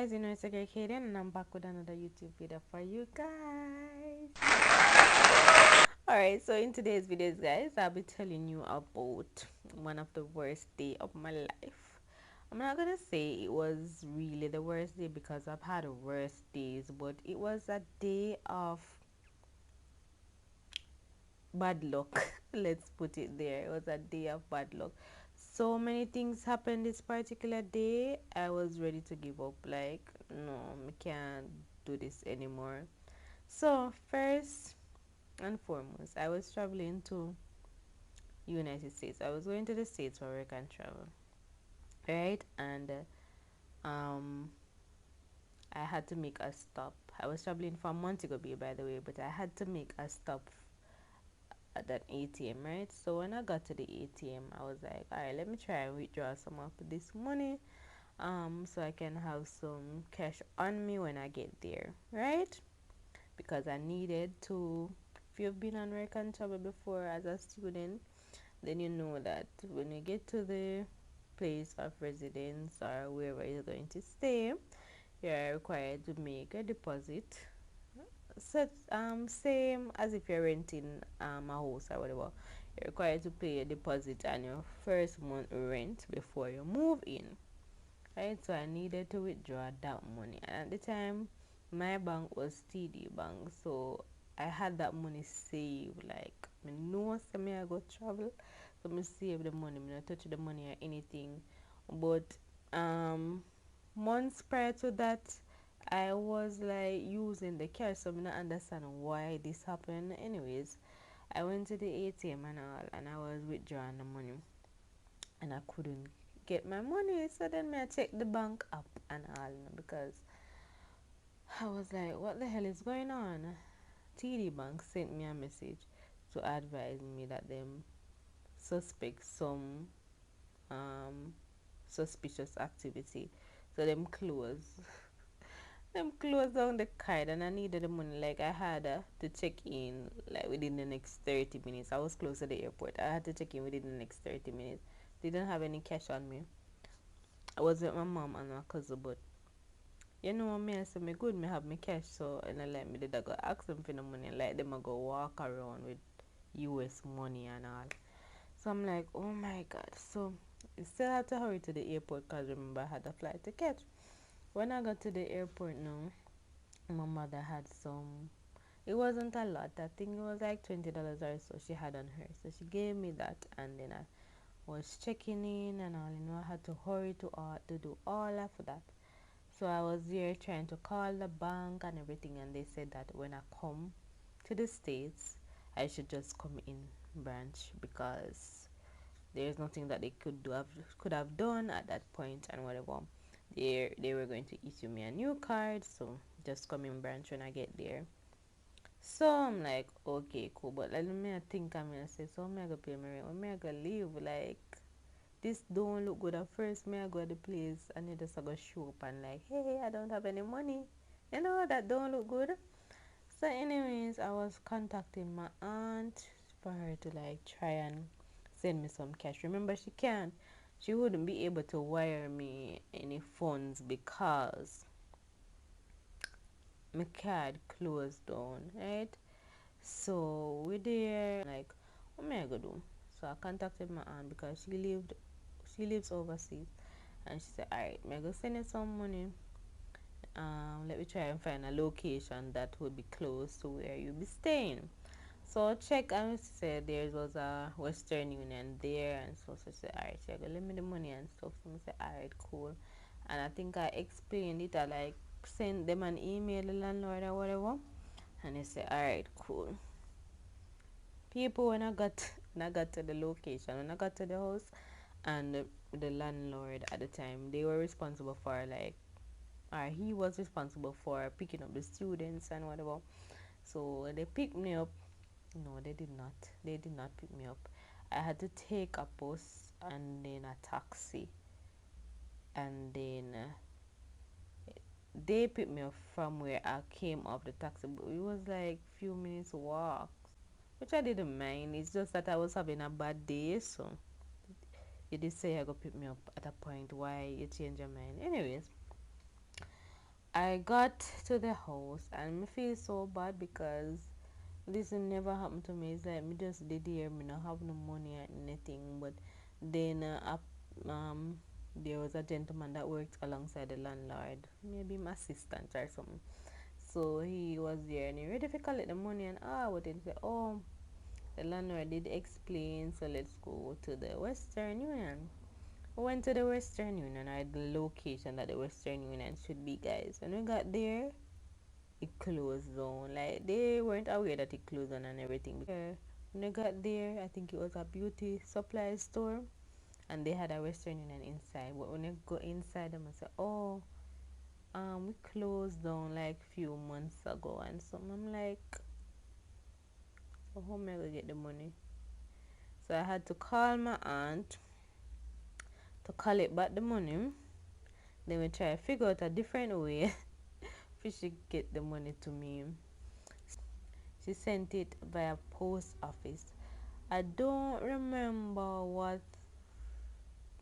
guys, you know it's a girl Kaden and I'm back with another YouTube video for you guys. Alright, so in today's videos guys, I'll be telling you about one of the worst day of my life. I'm not gonna say it was really the worst day because I've had worse days, but it was a day of bad luck. Let's put it there. It was a day of bad luck. So many things happened this particular day. I was ready to give up, like no, I can't do this anymore. So first and foremost, I was traveling to United States. I was going to the States for work and travel, right? And um I had to make a stop. I was traveling from Montego Bay, by the way, but I had to make a stop at that ATM, right? So when I got to the ATM, I was like, all right, let me try and withdraw some of this money, so I can have some cash on me when I get there, right? Because I needed to. If you've been on work and travel before as a student, then you know that when you get to the place of residence or wherever you're going to stay, you're required to make a deposit. Such same as if you're renting a house or whatever. You're required to pay a deposit on your first month rent before you move in. Right? So I needed to withdraw that money. And at the time my bank was TD Bank. So I had that money saved. Like I know some I go travel. So I save the money. I not touch the money or anything. But um months prior to that I was like using the cash, so I don't understand why this happened. Anyways, I went to the ATM and all, and I was withdrawing the money, and I couldn't get my money. So then I checked the bank app and all, because I was like, what the hell is going on? TD Bank sent me a message to advise me that them suspect some um suspicious activity, so them closed down the card, and I needed the money. Like I had to check in like within the next 30 minutes. I was close to the airport. I had to check in within the next 30 minutes. Didn't have any cash on me. I was with my mom and my cousin, but you know me, I said me good, me have me cash, so and I let me did I go ask them for the money, like them I go walk around with US money and all. So I'm like, oh my god. So I still had to hurry to the airport because remember I had a flight to catch. When I got to the airport now, my mother had some. It wasn't a lot. I think it was like $20 or so she had on her. So she gave me that, and then I was checking in and all. You know, I had to hurry to do all of that. So I was there trying to call the bank and everything, and they said that when I come to the States, I should just come in branch because there's nothing that they could have done at that point and whatever. They were going to issue me a new card, so just come in branch when I get there. So I'm like, okay, cool, but let me think. I'm gonna say, so I'm gonna pay my rent. When I gonna leave, like this don't look good at first. Me I go to the place and they just go show up and like, hey, I don't have any money. You know that don't look good. So anyways, I was contacting my aunt for her to like try and send me some cash. Remember, she wouldn't be able to wire me any funds because my card closed down, right? So we there like, what am I gonna do? So I contacted my aunt because she lives overseas, and she said, alright, I'm gonna send you some money. Let me try and find a location that would be close to where you'll be staying. So I check, and she said there was a Western Union there, and so she said, alright, she gonna lend me the money and stuff. So I said, alright, cool. And I think I explained it. I like sent them an email, the landlord or whatever, and they said, alright, cool. People, when I got to the location, when I got to the house, and the landlord at the time, they were responsible for like, or he was responsible for picking up the students and whatever. So they picked me up. No, they did not. They did not pick me up. I had to take a bus and then a taxi, and then they picked me up from where I came off the taxi. But it was like few minutes walk, which I didn't mind. It's just that I was having a bad day, so you did say I go pick me up at a point. Why you change your mind? Anyways, I got to the house and me feel so bad because this never happened to me. It's like me just did here, me not have no money or anything. But then there was a gentleman that worked alongside the landlord, maybe my assistant or something. So he was there and he ready to collect the money and what did he say? Oh, the landlord did explain, so let's go to the Western Union. We went to the Western Union, or the location that the Western Union should be, guys. When we got there, it closed down. Like they weren't aware that it closed down and everything. When we got there, I think it was a beauty supply store, and they had a Western Union inside. But when you go inside, them and say, "Oh, we closed down like few months ago," and so I'm like, "So how am I gonna get the money?" So I had to call my aunt to collect back the money. Then we try to figure out a different way for she get the money to me. She sent it via post office. I don't remember what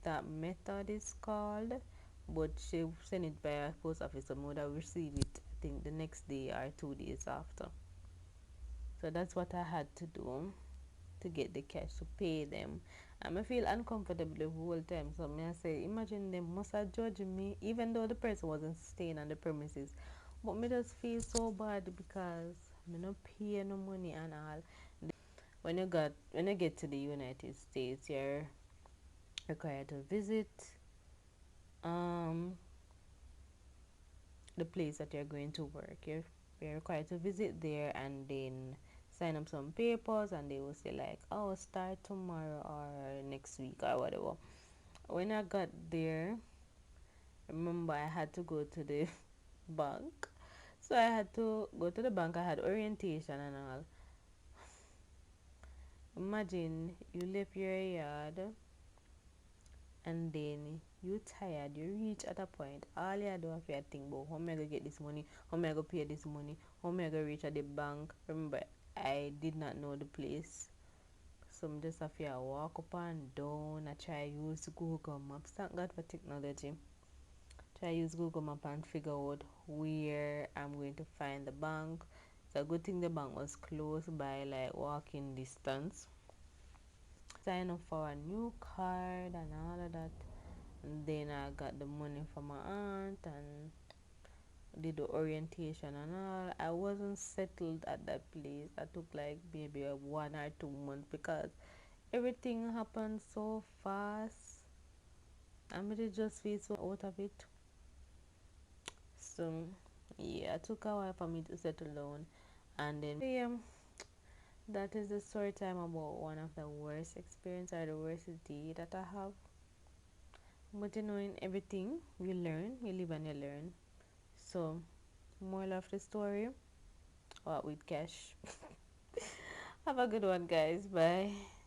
that method is called, but she sent it via post office, so I would have received it I think the next day or 2 days after. So that's what I had to do to get the cash to pay them. And I feel uncomfortable the whole time. So I say, imagine them must have judged me, even though the person wasn't staying on the premises. But me just feel so bad because me not pay no money and all. When you get to the United States, you're required to visit um the place that you're going to work. You're required to visit there and then sign up some papers, and they will say like, oh, start tomorrow or next week or whatever. When I got there, remember I had to go to the bank. So I had to go to the bank. I had orientation and all. Imagine you left your yard and then you tired, you reach at a point, all you do have to think about how am I gonna get this money, how am I gonna pay this money, how am I gonna reach at the bank. Remember, I did not know the place. So I'm just have to walk up and down. I try use Google Maps. Thank God for technology. Try use Google Map and figure out where I'm going to find the bank. It's a good thing the bank was close by, like walking distance. Sign up for a new card and all of that. And then I got the money from my aunt and did the orientation and all. I wasn't settled at that place. I took like maybe a 1 or 2 months because everything happened so fast. I mean, it just feel so out of it. So yeah, it took a while for me to settle down, and then yeah, that is the story time about one of the worst experience or the worst day that I have. But you know, in everything you learn, you live and you learn. So moral of the story, what with cash. Have a good one, guys. Bye.